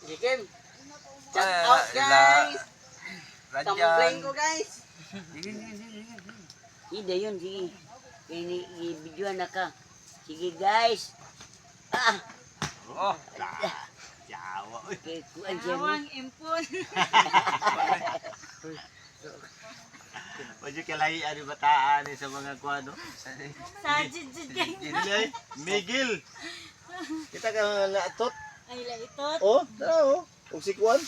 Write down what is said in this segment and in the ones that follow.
Chicken. Shout out guys. Tumbling ko guys. Hindi yun, sige. I-videoan na ka. Sige guys. Oh, jawa. Okay, kuan siya mo. Awang impon. Medyo kalay ani bataan sa mga kuano. Sajid-jid kayo. Ini Miguel. Kita ka naatot. Ay, laitot. Oh, tao. Ug si kuan.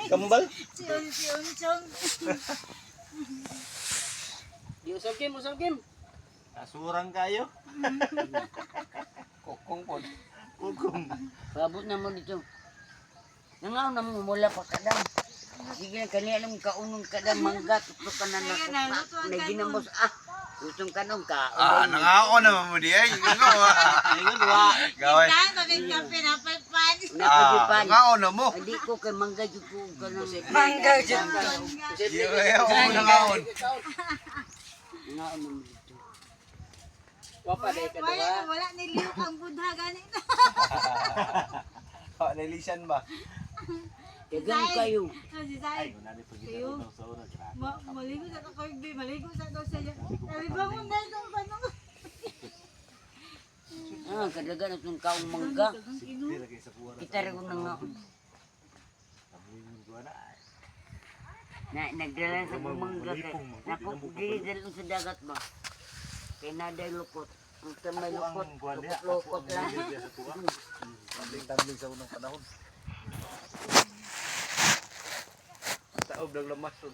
Kambal. Si Unchong. Usap Kim. Asurang kayo. Kokong pod. Kokong. Pabot na mo dito. Nangaw na mo mula pa kadam. Sige na kanila alam kaunong kadam mangga tutlo ka na Kaya na. na, luto ang Naginamos utong kanong ka. Nangako naman mo diay. Ingon wa. Gaway. Kita, bakit ka pinapalpan? Napagipan. Nangako na mo. Hindi ko kay mangga jud ko kanang Mangga dyan. Nangako. Nangaw na mo dito. Wapa dai ka Wala niliyok ang budha ganito. Nilisan ba? Dagan kayo. Si Sai. Kayo. Maligo sa kakawig, maligo sa daw siya. Sabi ba mo na itong panong? Kadagan itong kaong mangga. Kita rin ko nga. Nagdala sa mangga kay. Naku, dili sa dagat ba? Kay naday lukot. Ang tamay lukot. Lukot lang. Tambling sa unang panahon. Taob ng lamason.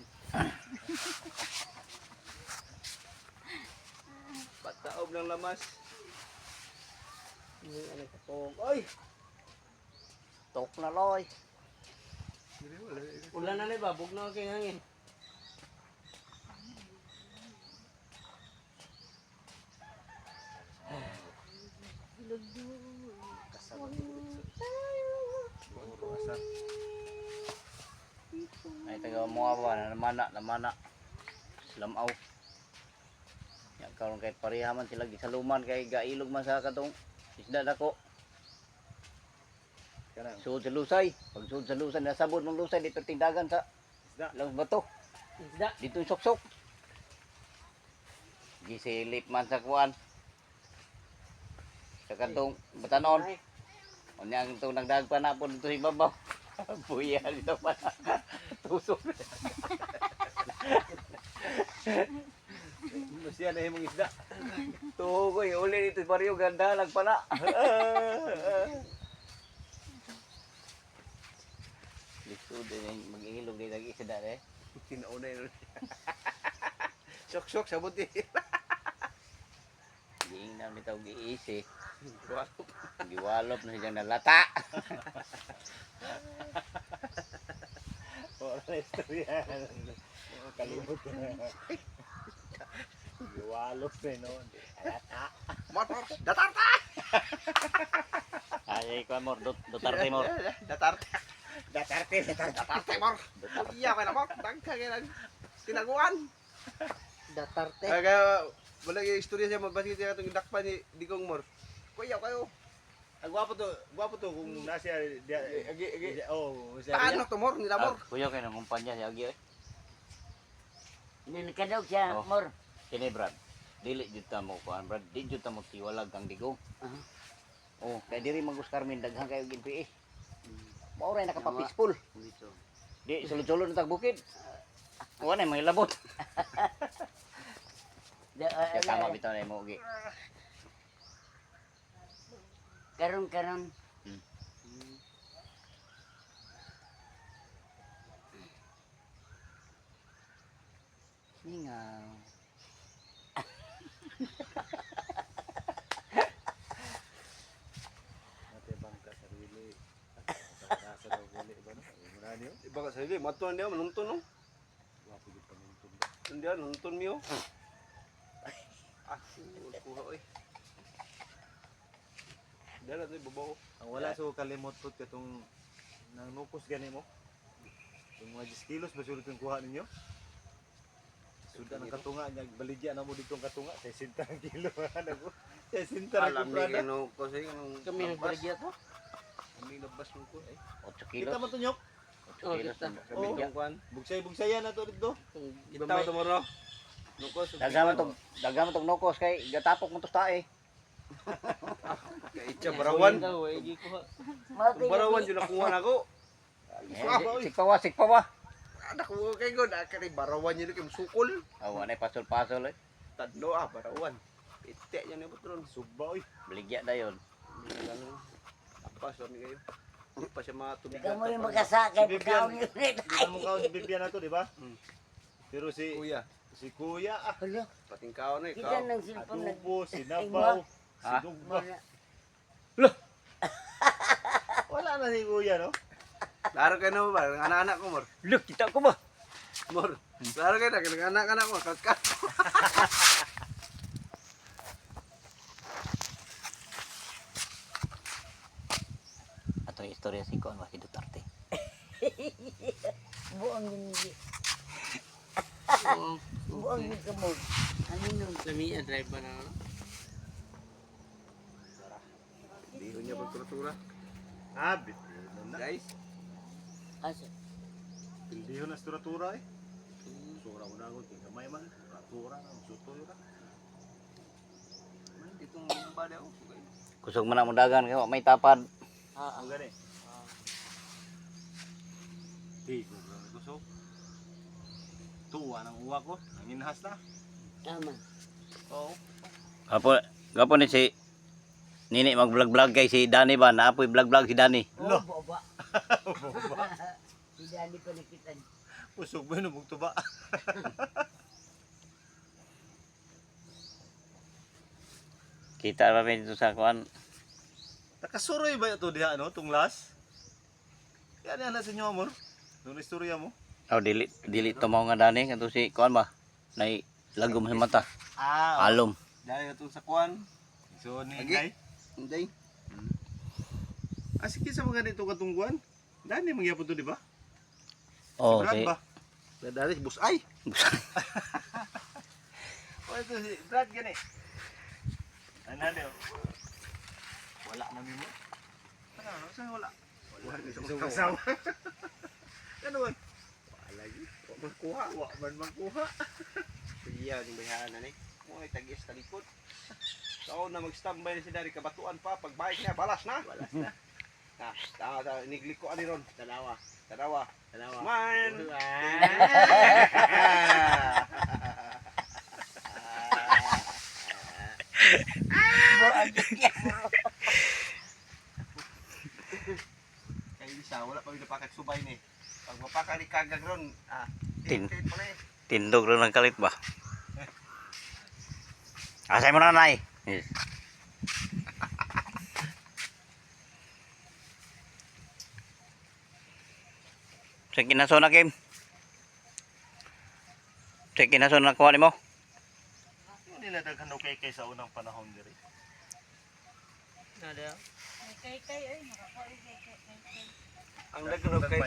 Pataob ng lamas. Oy! Tok na loy. Ulan na ba? Bug na kay hangin. Ay taga mo ba namana. Slamaw. Ya karon kay parehaman sila gisaluman kay gailog man sa katong isda dako. Sud sa lusay. Pag sud sa lusay nasabod mong lusay dito tindagan sa Isda. lang bato. Isda dito sok-sok. Gisilip man sa kuan. Sa katong batanon. Unyang itong nagdagpa na po dito sa ibabaw. Buya dito pa. Tusok. Masya na himong isda. Tuho ko yung uli dito pariyo ganda lang pala. Lisod din mag-ihilog din lagi isda eh. Kinauna yun. Sok-sok sabot eh. Giingnan bitaw giisi. Giwalop na siyang nalata. Wala na istorya. Kalimot ko na. Giwalop na noon. Alata. Motor! Datarte! Ay ko amor Duterte mor. Datarte. Datarte mor. Iya ka na mor. Tangka ka lang. Tinaguan. Duterte. Kaya wala yung istorya siya mabasit siya itong dakpa ni Digong mor. Kuya kayo. Gwapo to kung nasa agi. Oh, paano to mor? Nila mor. Kuya kay nang kumpanya si Agi. Nilikadaw siya Oh. mor. Kini Brad. Dili jud ta mo kuan Brad. Di jud ta mo tiwalag kang digong. Oh, kay diri magus Carmen daghan kayo ginpi. Mao ray nakapapeaceful. Di sulod-sulod na tag bukid. Wala na mga labot. Ya tama bitaw na mo gi. Karon. Ningaw. Ate bangka sarili. Sa daw guli ba no? Muna niyo. Bangka sarili matuan niya manuntun no. Gwapo gid panuntun. Tundian nuntun miyo. Kuha oy. Dala to babaw. Ang wala so kalimot pud katong nanukos gani mo. Yung mga 10 kilos ba sulod kang kuha ninyo? Sudah ng katunga niya baligya na mo ditong katunga 60 kilo ano ko. 60 Alam ni ko prada. ko kasi Kami nagbaligya to. Kami labas mo ko eh. 8 kilos. Kita mo tunyok. 8 kilos. kita. na- Kami Oo. yung kwan. Bugsay-bugsayan na to dito. Kita mo tomorrow. Nukos. Daghan mo tong nokos kay gatapok mo to tae. Kay Itcha Barawan. Wagi ko. Barawan yun nakuha na ko. Sikpawa. Nakuha kay God. Kaya Barawan yun kay musukol. Awa na pasol-pasol eh. Tadlo Barawan. Ite yan yung patron. Sugba oy. Baligya dayon. Apas kami kayo. Hindi pa siya matubigan. Ikaw mo yung magkasakay, Si Bibian. pagkaon yun. Di na mo kao si Bibian na to, di ba? Pero Kuya. si Kuya Hala, Pating kao na kita ikaw. ng cellphone na. adobo, sinabaw, Ha? sinugba. Wala na si Kuya, no? Laro kayo na ba? Anak-anak ko, Mor. Look, kita ko ba? Mor. Laro kayo na. Anak-anak ko. Kakat. Ato yung istorya si Kuan si Duterte. Buang yun. Buang yun ka mo. Ano nun? Lami ang driver na. Hindi ko niya pagturatura. Habit. Guys. Asa? Pildiho na tura eh. Sura mo na ako, tingkamay man. Tura na, suto yun. Itong lumba daw. Kusog man ang dagan kay wa may tapad. Ah, Ang gani. Di ko kusog. Tuwa ng uwa ko, nanginhas na. tama. Oo. Gapo ni si Nini mag-vlog-vlog kay si Dani ba? Naapoy vlog-vlog si Dani. Oh, boba. Hindi ani pa nakita. Pusog ba yun, tuba. Kita ra rin dito sa Kuan. Nakasuroy ba ito diha, no? Itong last? Yan yan na sa inyo, amor. Nung istorya mo. Oh, dili tumaw nga Dani kanto si Kuan ba? Nay lagom sa mata. Alom. Dahil itong sakuan. So, ni Lagi. Nay. Hindi. Sige sa mga ganito katungguan. Dani, mangyapon to, di ba? Oh, Brad si ba? Dadalis busay. O, ito si Brad, gani. Ano, wala na mo. Ano, saan wala? Wala ni sa Kasawa. Ano man? Wala yun. Magkuha. Wa man magkuha. Iya, yung bayaran na ni. Mo'y tagis talikod. So na mag-standby na si Dari kabatuan pa. Pagbalik niya, balas na. Balas na. Nigliko ani ron. Tanawa. Man. Kayo isa, wala pa yung napakat subay ni. Pag mapaka ni kagag ron, Tin. tin pa na eh. tindog ro ng kalit ba? Asay mo na nay. Yes. Sa kinaso na Kim. Sa kinaso na kuha mo. Hindi na daghan kay sa unang panahon diri. Nada. Kay ay, makakuha kay. Ang nagro kay